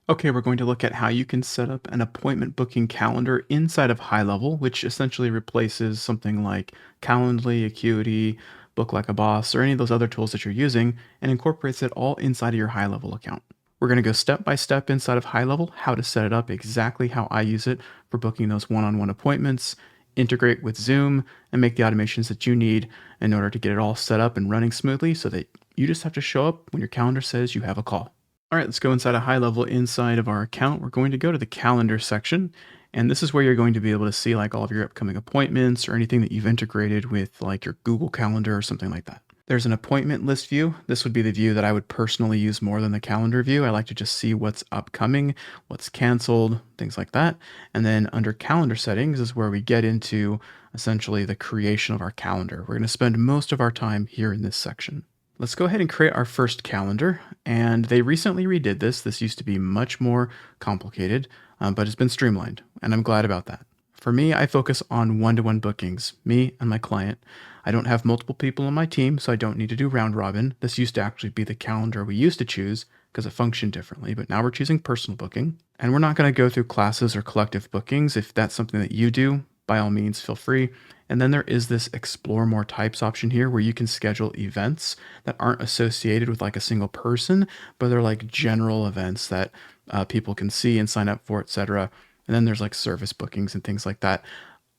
Okay, we're going to look at how you can set up an appointment booking calendar inside of HighLevel, which essentially replaces something like Calendly, Acuity, Book Like a Boss, or any of those other tools that you're using, and incorporates it all inside of your HighLevel account. We're going to go step by step inside of HighLevel, how to set it up exactly how I use it for booking those one-on-one appointments, integrate with Zoom, and make the automations that you need in order to get it all set up and running smoothly so that you just have to show up when your calendar says you have a call. All right, let's go inside a HighLevel inside of our account. We're going to go to the calendar section, and this is where you're going to be able to see like all of your upcoming appointments or anything that you've integrated with like your Google Calendar or something like that. There's an appointment list view. This would be the view that I would personally use more than the calendar view. I like to just see what's upcoming, what's canceled, things like that. And then under calendar settings is where we get into essentially the creation of our calendar. We're going to spend most of our time here in this section. Let's go ahead and create our first calendar. And they recently redid this. This used to be much more complicated, but it's been streamlined, and I'm glad about that. For me, I focus on one-to-one bookings, me and my client. I don't have multiple people on my team, so I don't need to do round robin. This used to actually be the calendar we used to choose because it functioned differently, but now we're choosing personal booking. And we're not going to go through classes or collective bookings. If that's something that you do, by all means, feel free. And then there is this explore more types option here where you can schedule events that aren't associated with like a single person, but they're like general events that people can see and sign up for, etc. And then there's like service bookings and things like that.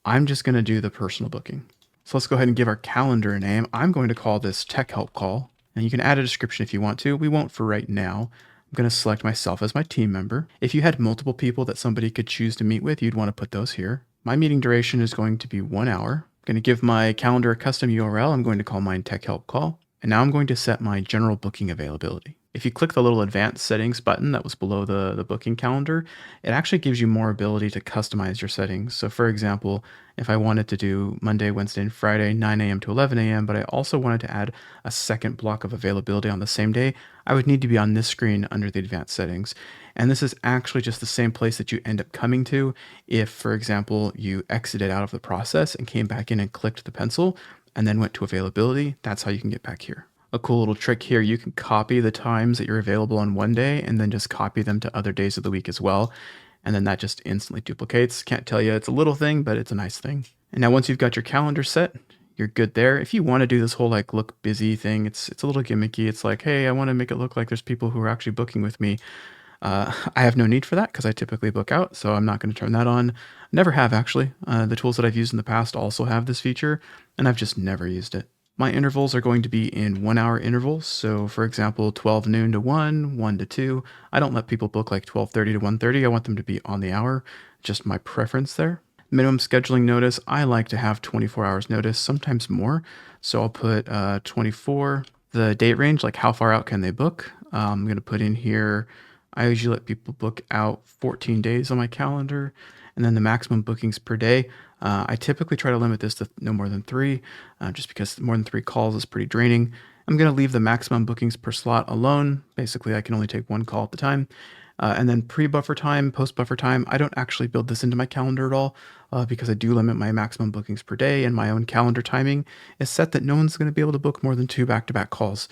I'm just going to do the personal booking. So let's go ahead and give our calendar a name. I'm going to call this Tech Help Call, and you can add a description if you want to. We won't for right now. I'm going to select myself as my team member. If you had multiple people that somebody could choose to meet with, you'd want to put those here. My meeting duration is going to be 1 hour. I'm going to give my calendar a custom URL. I'm going to call mine Tech Help Call. And now I'm going to set my general booking availability. If you click the little advanced settings button that was below the booking calendar, it actually gives you more ability to customize your settings. So for example, if I wanted to do Monday, Wednesday, and Friday, 9 a.m. to 11 a.m., but I also wanted to add a second block of availability on the same day, I would need to be on this screen under the advanced settings. And this is actually just the same place that you end up coming to if, for example, you exited out of the process and came back in and clicked the pencil and then went to availability. That's how you can get back here. A cool little trick here, you can copy the times that you're available on one day and then just copy them to other days of the week as well. And then that just instantly duplicates. Can't tell you it's a little thing, but it's a nice thing. And now once you've got your calendar set, you're good there. If you want to do this whole like look busy thing, it's a little gimmicky. It's like, hey, I want to make it look like there's people who are actually booking with me. I have no need for that because I typically book out, so I'm not going to turn that on. Never have actually. The tools that I've used in the past also have this feature, and I've just never used it. My intervals are going to be in 1 hour intervals. So for example, 12 noon to 1, 1 to 2. I don't let people book like 12:30 to 1:30. I want them to be on the hour. Just my preference there. Minimum scheduling notice. I like to have 24 hours notice, sometimes more. So I'll put 24. The date range, like how far out can they book? I'm going to put in here, I usually let people book out 14 days on my calendar. And then the maximum bookings per day. I typically try to limit this to no more than 3, just because more than 3 calls is pretty draining. I'm going to leave the maximum bookings per slot alone. Basically, I can only take 1 call at the time. And then pre-buffer time, post-buffer time, I don't actually build this into my calendar at all because I do limit my maximum bookings per day, and my own calendar timing is set that no one's going to be able to book more than 2 back-to-back calls.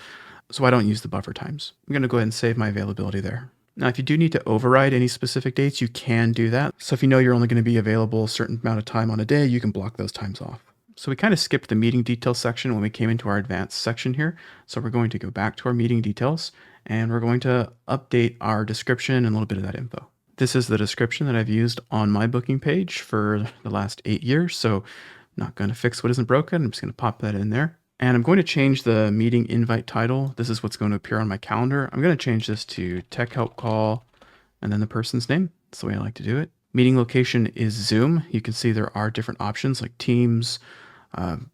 So I don't use the buffer times. I'm going to go ahead and save my availability there. Now, if you do need to override any specific dates, you can do that. So if you know you're only going to be available a certain amount of time on a day, you can block those times off. So we kind of skipped the meeting details section when we came into our advanced section here. So we're going to go back to our meeting details and we're going to update our description and a little bit of that info. This is the description that I've used on my booking page for the last 8 years. So I'm not going to fix what isn't broken. I'm just going to pop that in there. And I'm going to change the meeting invite title. This is what's going to appear on my calendar. I'm going to change this to Tech Help Call and then the person's name. That's the way I like to do it. Meeting location is Zoom. You can see there are different options like Teams,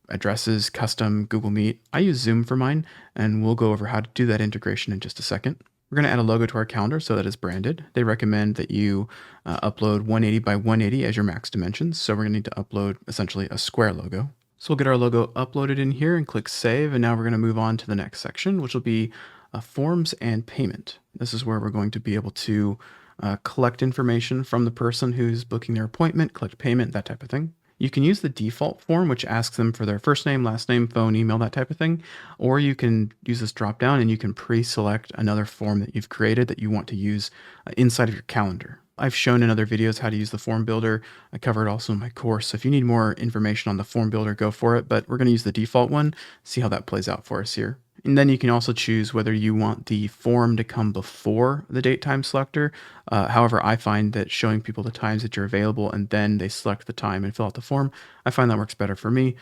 addresses, custom, Google Meet. I use Zoom for mine, and we'll go over how to do that integration in just a second. We're going to add a logo to our calendar so that it's branded. They recommend that you upload 180 by 180 as your max dimensions. So we're going to need to upload essentially a square logo. So we'll get our logo uploaded in here and click save. And now we're going to move on to the next section, which will be forms and payment. This is where we're going to be able to collect information from the person who's booking their appointment, collect payment, that type of thing. You can use the default form, which asks them for their first name, last name, phone, email, that type of thing. Or you can use this drop down and you can pre-select another form that you've created that you want to use inside of your calendar. I've shown in other videos how to use the form builder. I cover it also in my course. So if you need more information on the form builder, go for it. But we're going to use the default one, see how that plays out for us here. And then you can also choose whether you want the form to come before the date time selector. However, I find that showing people the times that you're available and then they select the time and fill out the form, I find that works better for me.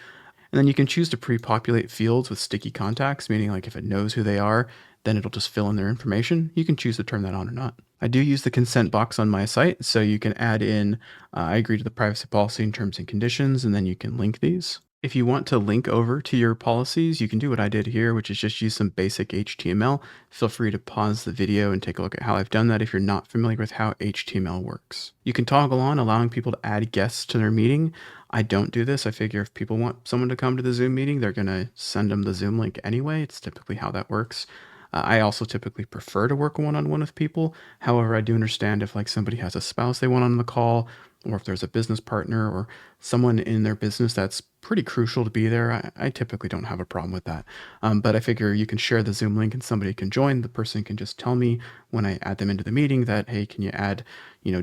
And then you can choose to pre-populate fields with sticky contacts, meaning like if it knows who they are, then it'll just fill in their information. You can choose to turn that on or not. I do use the consent box on my site, so you can add in, I agree to the privacy policy and terms and conditions, and then you can link these. If you want to link over to your policies, you can do what I did here, which is just use some basic HTML. Feel free to pause the video and take a look at how I've done that if you're not familiar with how HTML works. You can toggle on allowing people to add guests to their meeting. I don't do this. I figure if people want someone to come to the Zoom meeting, they're going to send them the Zoom link anyway. It's typically how that works. I also typically prefer to work one-on-one with people. However, I do understand if like somebody has a spouse they want on the call, or if there's a business partner or someone in their business that's pretty crucial to be there, I typically don't have a problem with that. But I figure you can share the Zoom link and somebody can join. The person can just tell me when I add them into the meeting that, hey, can you add,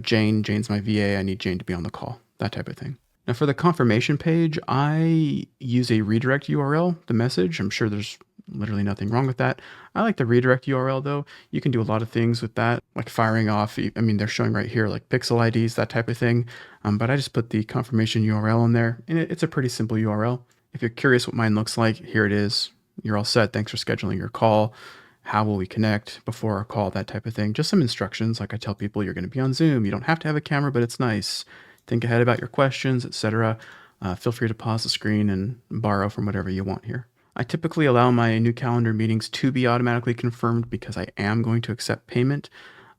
Jane? Jane's my VA. I need Jane to be on the call, that type of thing. Now for the confirmation page, I use a redirect URL, the message. I'm sure there's literally nothing wrong with that. I like the redirect URL though. You can do a lot of things with that, like firing off. I mean, they're showing right here, like pixel IDs, that type of thing. But I just put the confirmation URL in there, and it's a pretty simple URL. If you're curious what mine looks like, here it is. You're all set. Thanks for scheduling your call. How will we connect before our call, that type of thing. Just some instructions. Like I tell people, you're going to be on Zoom. You don't have to have a camera, but it's nice. Think ahead about your questions, etc. Feel free to pause the screen and borrow from whatever you want here. I typically allow my new calendar meetings to be automatically confirmed because I am going to accept payment,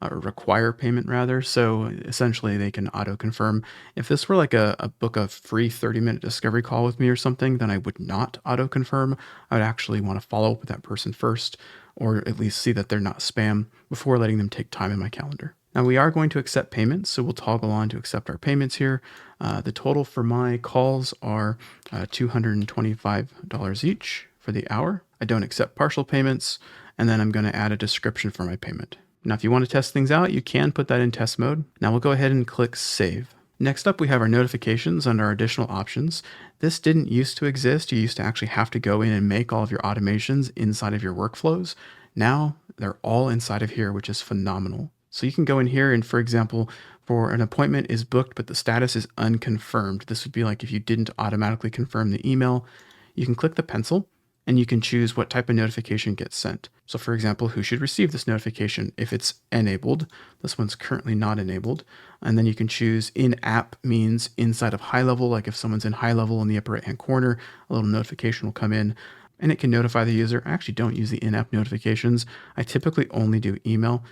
or require payment rather. So essentially they can auto confirm. If this were like a book a free 30-minute discovery call with me or something, then I would not auto confirm. I would actually want to follow up with that person first, or at least see that they're not spam before letting them take time in my calendar. Now we are going to accept payments, so we'll toggle on to accept our payments here. The total for my calls are $225 each for the hour. I don't accept partial payments, and then I'm going to add a description for my payment. Now, if you want to test things out, you can put that in test mode. Now we'll go ahead and click Save. Next up, we have our notifications under our additional options. This didn't used to exist. You used to actually have to go in and make all of your automations inside of your workflows. Now they're all inside of here, which is phenomenal. So you can go in here and, for example, for an appointment is booked, but the status is unconfirmed. This would be like if you didn't automatically confirm the email. You can click the pencil and you can choose what type of notification gets sent. So for example, who should receive this notification? If it's enabled, this one's currently not enabled. And then you can choose in-app means inside of HighLevel, like if someone's in HighLevel in the upper right-hand corner, a little notification will come in and it can notify the user. I actually don't use the in-app notifications. I typically only do email.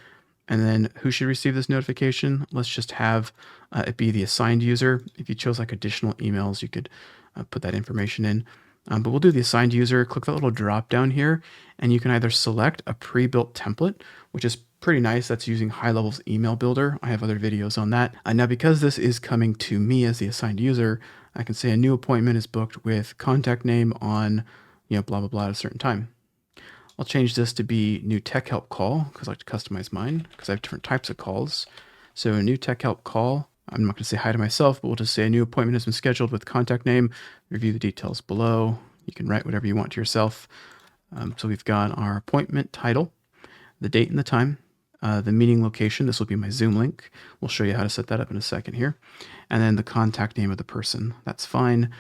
And then who should receive this notification? Let's just have it be the assigned user. If you chose like additional emails, you could put that information in. But we'll do the assigned user. Click that little drop down here, and you can either select a pre-built template, which is pretty nice. That's using HighLevel's email builder. I have other videos on that. Now, because this is coming to me as the assigned user, I can say a new appointment is booked with contact name on, blah, blah, blah at a certain time. I'll change this to be new tech help call because I like to customize mine because I have different types of calls. So a new tech help call. I'm not going to say hi to myself, but we'll just say a new appointment has been scheduled with contact name. Review the details below. You can write whatever you want to yourself. So we've got our appointment title, the date and the time, the meeting location. This will be my Zoom link. We'll show you how to set that up in a second here. And then the contact name of the person. That's fine.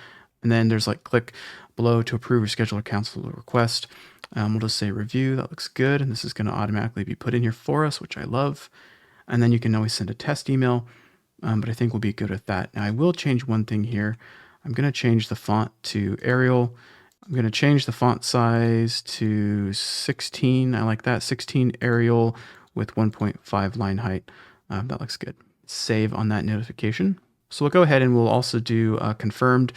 And then there's like click below to approve or schedule or cancel a request. We'll just say review. That looks good. And this is going to automatically be put in here for us, which I love. And then you can always send a test email. But I think we'll be good with that. Now I will change one thing here. I'm going to change the font to Arial. I'm going to change the font size to 16. I like that. 16 Arial with 1.5 line height. That looks good. Save on that notification. So we'll go ahead and we'll also do confirmed.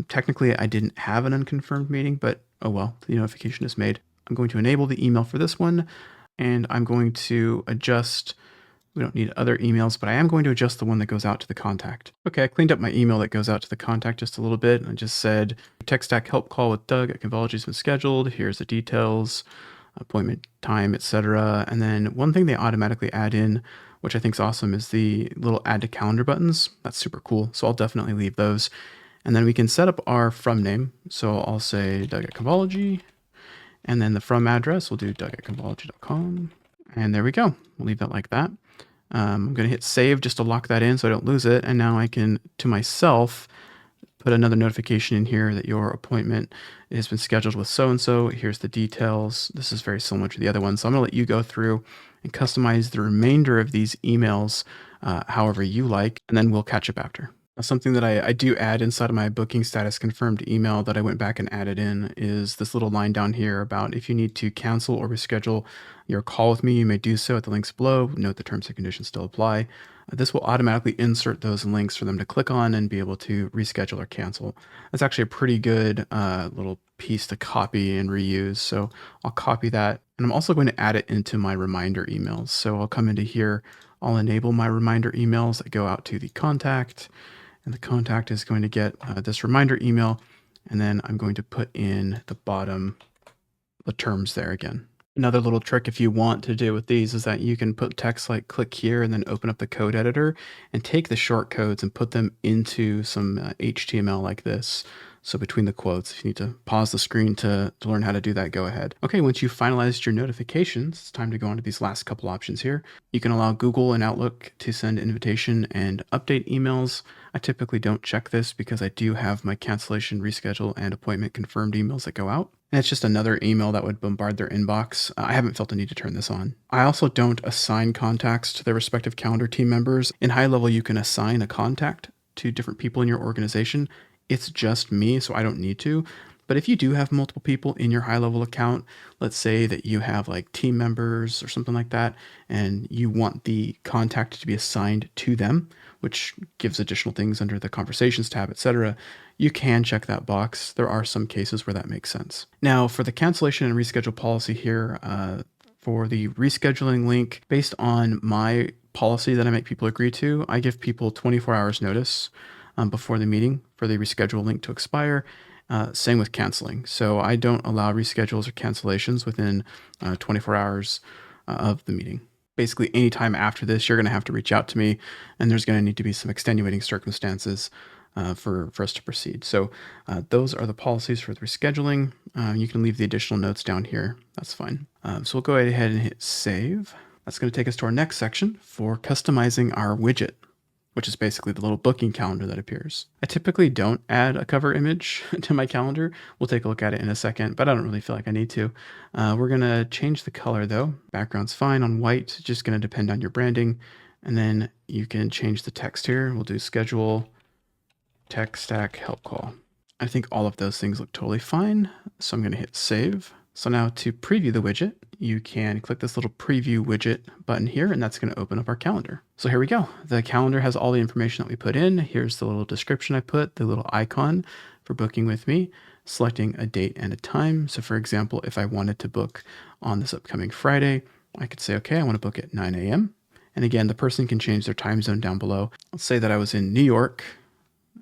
Technically, I didn't have an unconfirmed meeting, but oh well, the notification is made. I'm going to enable the email for this one, and I'm going to adjust We don't need other emails, but I am going to adjust the one that goes out to the contact. Okay, I cleaned up my email that goes out to the contact just a little bit. I just said, tech stack help call with Doug at Convology has been scheduled. Here's the details, appointment time, etc. And then one thing they automatically add in, which I think is awesome, is the little add to calendar buttons. That's super cool. So I'll definitely leave those. And then we can set up our from name. So I'll say Doug at Convology. And then the from address, we'll do Doug at Convology.com. And there we go. We'll leave that like that. I'm going to hit save just to lock that in so I don't lose it. And now I can, to myself, put another notification in here that your appointment has been scheduled with so-and-so. Here's the details. This is very similar to the other one. So I'm going to let you go through and customize the remainder of these emails however you like, and then we'll catch up after. Something that I do add inside of my booking status confirmed email that I went back and added in is this little line down here about if you need to cancel or reschedule your call with me, you may do so at the links below. Note the terms and conditions still apply. This will automatically insert those links for them to click on and be able to reschedule or cancel. That's actually a pretty good little piece to copy and reuse. So I'll copy that. And I'm also going to add it into my reminder emails. So I'll come into here, I'll enable my reminder emails that go out to the contact. And the contact is going to get this reminder email. And then I'm going to put in the bottom the terms there again. Another little trick if you want to do with these is that you can put text like click here and then open up the code editor and take the short codes and put them into some HTML like this. So between the quotes, if you need to pause the screen to learn how to do that, go ahead. Okay, once you've finalized your notifications, it's time to go on to these last couple options here. You can allow Google and Outlook to send invitation and update emails. I typically don't check this because I do have my cancellation, reschedule, and appointment confirmed emails that go out. And it's just another email that would bombard their inbox. I haven't felt the need to turn this on. I also don't assign contacts to their respective calendar team members. In HighLevel, you can assign a contact to different people in your organization. It's just me, so I don't need to. But if you do have multiple people in your HighLevel account, let's say that you have like team members or something like that, and you want the contact to be assigned to them, which gives additional things under the conversations tab, etc., you can check that box. There are some cases where that makes sense. Now, for the cancellation and reschedule policy here, for the rescheduling link, based on my policy that I make people agree to, I give people 24 hours notice before the meeting for the reschedule link to expire. Same with canceling. So I don't allow reschedules or cancellations within 24 hours of the meeting. Basically, anytime after this, you're going to have to reach out to me, and there's going to need to be some extenuating circumstances for us to proceed. So those are the policies for the rescheduling. You can leave the additional notes down here. That's fine. So we'll go ahead and hit save. That's going to take us to our next section for customizing our widget, which is basically the little booking calendar that appears. I typically don't add a cover image to my calendar. We'll take a look at it in a second, but I don't really feel like I need to. We're gonna change the color though. Background's fine on white, just gonna depend on your branding. And then you can change the text here. We'll do schedule, tech stack, help call. I think all of those things look totally fine. So I'm gonna hit save. So now to preview the widget, you can click this little preview widget button here, and that's going to open up our calendar. So here we go. The calendar has all the information that we put in. Here's the little description I put, the little icon for booking with me, selecting a date and a time. So for example, if I wanted to book on this upcoming Friday, I could say, okay, I want to book at 9 a.m. And again, the person can change their time zone down below. Let's say that I was in New York.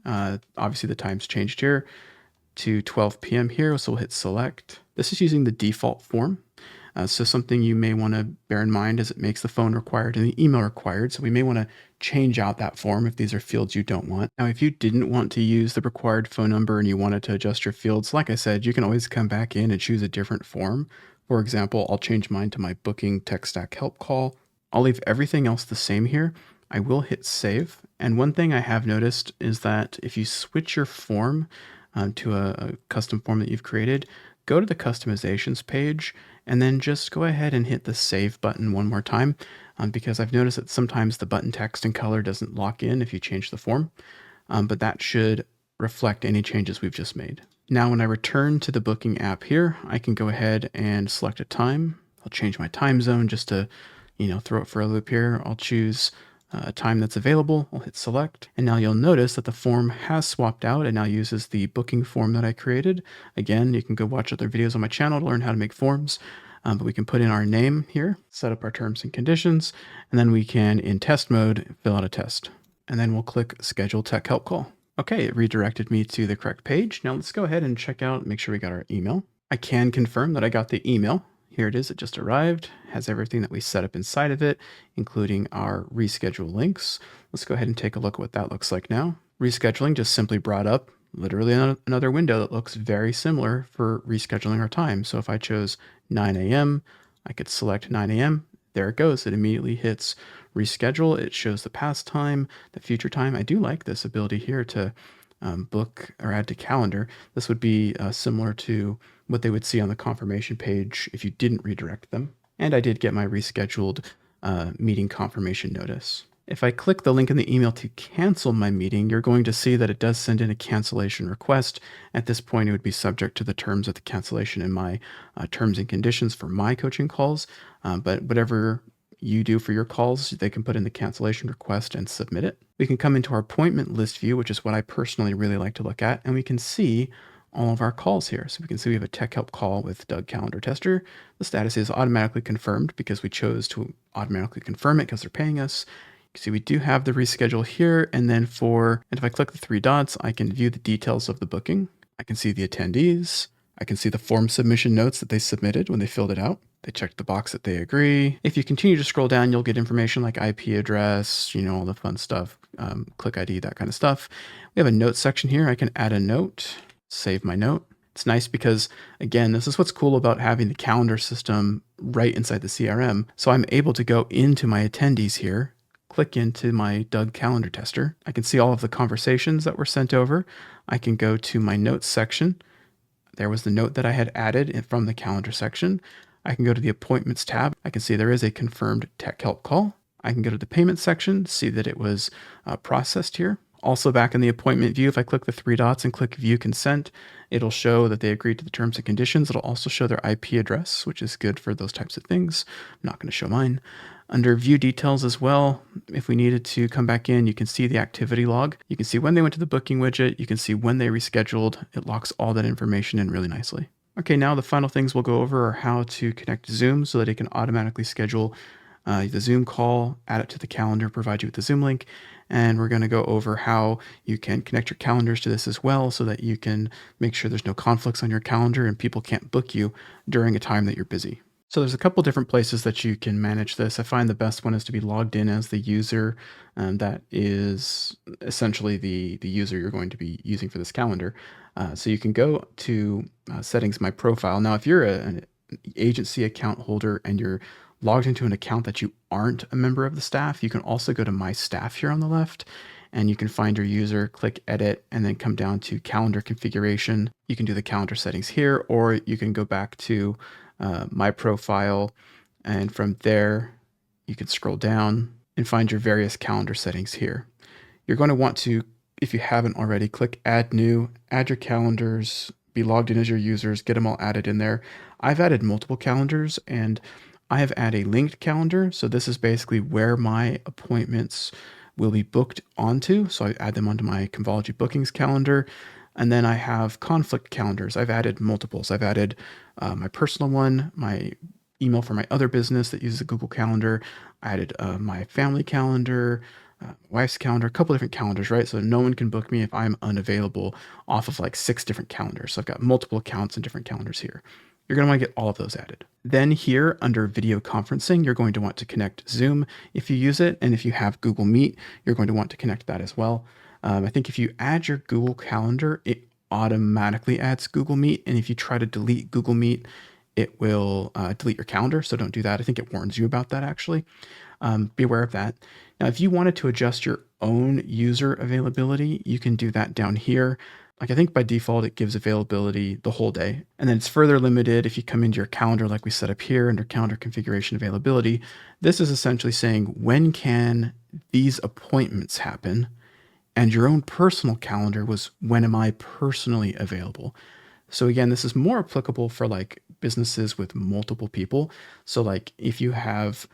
Obviously the time's changed here to 12 p.m. here, so we'll hit select. This is using the default form. So something you may want to bear in mind is it makes the phone required and the email required. So we may want to change out that form if these are fields you don't want. Now, if you didn't want to use the required phone number and you wanted to adjust your fields, like I said, you can always come back in and choose a different form. For example, I'll change mine to my booking tech stack help call. I'll leave everything else the same here. I will hit save. And one thing I have noticed is that if you switch your form to a custom form that you've created, go to the customizations page and then just go ahead and hit the save button one more time because I've noticed that sometimes the button text and color doesn't lock in if you change the form, but that should reflect any changes we've just made. Now, when I return to the booking app here, I can go ahead and select a time. I'll change my time zone just to, throw it for a loop here. I'll choose a time that's available. I'll hit select. And now you'll notice that the form has swapped out and now uses the booking form that I created. Again, you can go watch other videos on my channel to learn how to make forms. But we can put in our name here, set up our terms and conditions, and then we can, in test mode, fill out a test. And then we'll click Schedule Tech Help Call. Okay, it redirected me to the correct page. Now let's go ahead and check out, make sure we got our email. I can confirm that I got the email. Here it is, it just arrived, has everything that we set up inside of it, including our reschedule links. Let's go ahead and take a look at what that looks like now. Rescheduling just simply brought up literally another window that looks very similar for rescheduling our time. So if I chose 9 a.m., I could select 9 a.m. There it goes. It immediately hits reschedule. It shows the past time, the future time. I do like this ability here to book or add to calendar. This would be similar to what they would see on the confirmation page if you didn't redirect them. And I did get my rescheduled meeting confirmation notice. If I click the link in the email to cancel my meeting, you're going to see that it does send in a cancellation request. At this point, it would be subject to the terms of the cancellation in my terms and conditions for my coaching calls. But whatever you do for your calls, they can put in the cancellation request and submit it. We can come into our appointment list view, which is what I personally really like to look at, and we can see all of our calls here. So we can see we have a tech help call with Doug Calendar Tester. The status is automatically confirmed because we chose to automatically confirm it because they're paying us. You can see we do have the reschedule here, and then and if I click the three dots, I can view the details of the booking. I can see the attendees. I can see the form submission notes that they submitted when they filled it out. They checked the box that they agree. If you continue to scroll down, you'll get information like IP address, all the fun stuff, click ID, that kind of stuff. We have a notes section here. I can add a note, save my note. It's nice because, again, this is what's cool about having the calendar system right inside the CRM. So I'm able to go into my attendees here, click into my Doug Calendar Tester. I can see all of the conversations that were sent over. I can go to my notes section. There was the note that I had added from the calendar section. I can go to the appointments tab. I can see there is a confirmed tech help call. I can go to the payment section, see that it was processed here. Also back in the appointment view, if I click the three dots and click view consent, it'll show that they agreed to the terms and conditions. It'll also show their IP address, which is good for those types of things. I'm not going to show mine. Under view details as well, if we needed to come back in, you can see the activity log. You can see when they went to the booking widget. You can see when they rescheduled. It locks all that information in really nicely. Okay, now the final things we'll go over are how to connect Zoom so that it can automatically schedule the Zoom call, add it to the calendar, provide you with the Zoom link. And we're going to go over how you can connect your calendars to this as well so that you can make sure there's no conflicts on your calendar and people can't book you during a time that you're busy. So there's a couple different places that you can manage this. I find the best one is to be logged in as the user. That is essentially the user you're going to be using for this calendar. So you can go to settings, my profile. Now, if you're an agency account holder and you're logged into an account that you aren't a member of the staff, you can also go to my staff here on the left, and you can find your user, click edit, and then come down to calendar configuration. You can do the calendar settings here, or you can go back to my profile, and from there you can scroll down and find your various calendar settings here. You're going to want to, if you haven't already, click add new, add your calendars, be logged in as your users, get them all added in there. I've added multiple calendars, and I have added a linked calendar. So this is basically where my appointments will be booked onto. So I add them onto my Convology bookings calendar. And then I have conflict calendars. I've added multiples. I've added my personal one, my email for my other business that uses a Google Calendar. I added my family calendar, wife's calendar, a couple different calendars, right? So no one can book me if I'm unavailable off of like 6 different calendars. So I've got multiple accounts and different calendars here. You're going to want to get all of those added. Then here under video conferencing, you're going to want to connect Zoom if you use it. And if you have Google Meet, you're going to want to connect that as well. I think if you add your Google Calendar, it automatically adds Google Meet. And if you try to delete Google Meet, it will delete your calendar. So don't do that. I think it warns you about that actually. Be aware of that. Now, if you wanted to adjust your own user availability, you can do that down here. Like I think by default, it gives availability the whole day. And then it's further limited if you come into your calendar like we set up here under calendar configuration availability. This is essentially saying when can these appointments happen? And your own personal calendar was when am I personally available? So again, this is more applicable for like businesses with multiple people. So like if you have,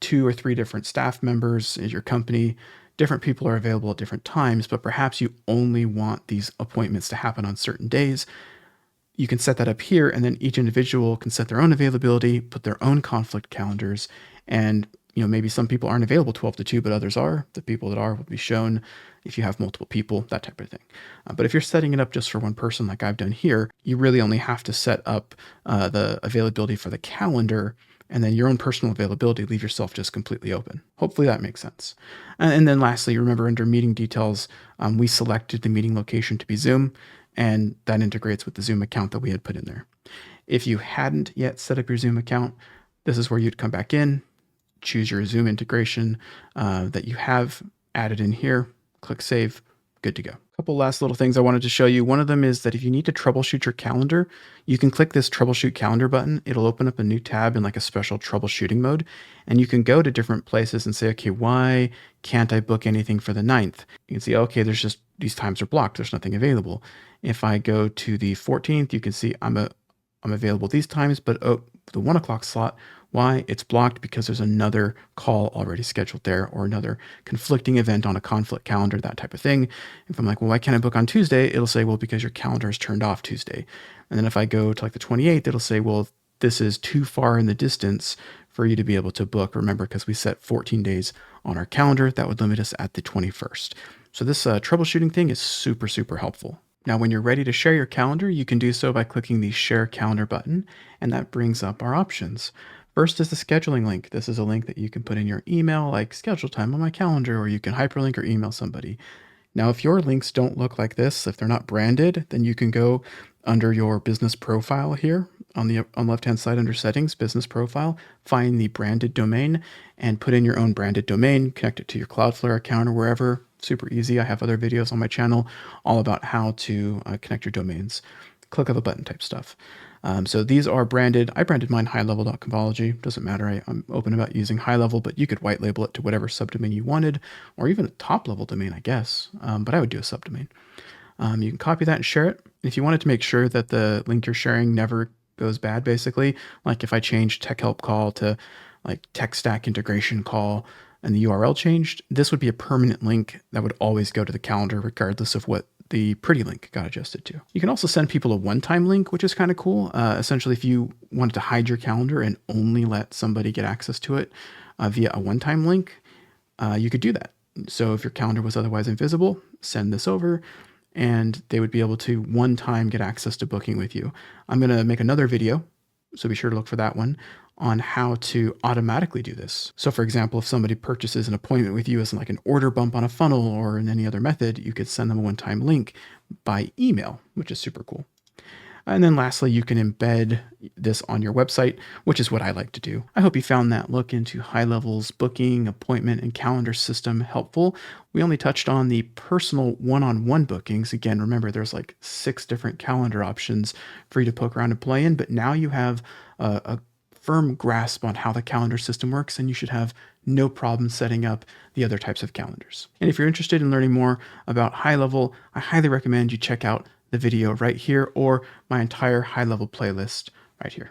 2 or 3 different staff members in your company, different people are available at different times, but perhaps you only want these appointments to happen on certain days. You can set that up here, and then each individual can set their own availability, put their own conflict calendars, and maybe some people aren't available 12 to 2, but others are. The people that are will be shown if you have multiple people, that type of thing. But if you're setting it up just for one person like I've done here, you really only have to set up the availability for the calendar, and then your own personal availability, leave yourself just completely open. Hopefully that makes sense. And then lastly, remember under meeting details, we selected the meeting location to be Zoom, and that integrates with the Zoom account that we had put in there. If you hadn't yet set up your Zoom account, this is where you'd come back in, choose your Zoom integration that you have added in here, click save, good to go. A couple last little things I wanted to show you. One of them is that if you need to troubleshoot your calendar, you can click this troubleshoot calendar button. It'll open up a new tab in like a special troubleshooting mode, and you can go to different places and say, okay, why can't I book anything for the 9th? You can see, okay, there's just these times are blocked. There's nothing available. If I go to the 14th, you can see I'm available these times, but the 1 o'clock slot, why? It's blocked because there's another call already scheduled there, or another conflicting event on a conflict calendar, that type of thing. If I'm like, well, why can't I book on Tuesday? It'll say, well, because your calendar is turned off Tuesday. And then if I go to like the 28th, it'll say, well, this is too far in the distance for you to be able to book. Remember, because we set 14 days on our calendar, that would limit us at the 21st. So this troubleshooting thing is super, super helpful. Now, when you're ready to share your calendar, you can do so by clicking the Share Calendar button, and that brings up our options. First is the scheduling link. This is a link that you can put in your email, like schedule time on my calendar, or you can hyperlink or email somebody. Now, if your links don't look like this, if they're not branded, then you can go under your business profile here on the left-hand side under settings, business profile, find the branded domain and put in your own branded domain, connect it to your Cloudflare account or wherever. Super easy. I have other videos on my channel all about how to connect your domains. Click of a button type stuff. So these are branded. I branded mine HighLevel.Convology. Doesn't matter. I'm open about using HighLevel, but you could white label it to whatever subdomain you wanted, or even a top level domain, I guess. But I would do a subdomain. You can copy that and share it. If you wanted to make sure that the link you're sharing never goes bad, basically, like if I change tech help call to like tech stack integration call and the URL changed, this would be a permanent link that would always go to the calendar regardless of what the pretty link got adjusted to. You can also send people a one-time link, which is kind of cool. Essentially, if you wanted to hide your calendar and only let somebody get access to it via a one-time link, you could do that. So if your calendar was otherwise invisible, send this over and they would be able to one time get access to booking with you. I'm going to make another video, so be sure to look for that one, on how to automatically do this. So for example, if somebody purchases an appointment with you as like an order bump on a funnel or in any other method, you could send them a one-time link by email, which is super cool. And then lastly, you can embed this on your website, which is what I like to do. I hope you found that look into HighLevel's booking, appointment, and calendar system helpful. We only touched on the personal one-on-one bookings. Again, remember, there's like 6 different calendar options for you to poke around and play in, but now you have a firm grasp on how the calendar system works, and you should have no problem setting up the other types of calendars. And if you're interested in learning more about HighLevel, I highly recommend you check out the video right here or my entire HighLevel playlist right here.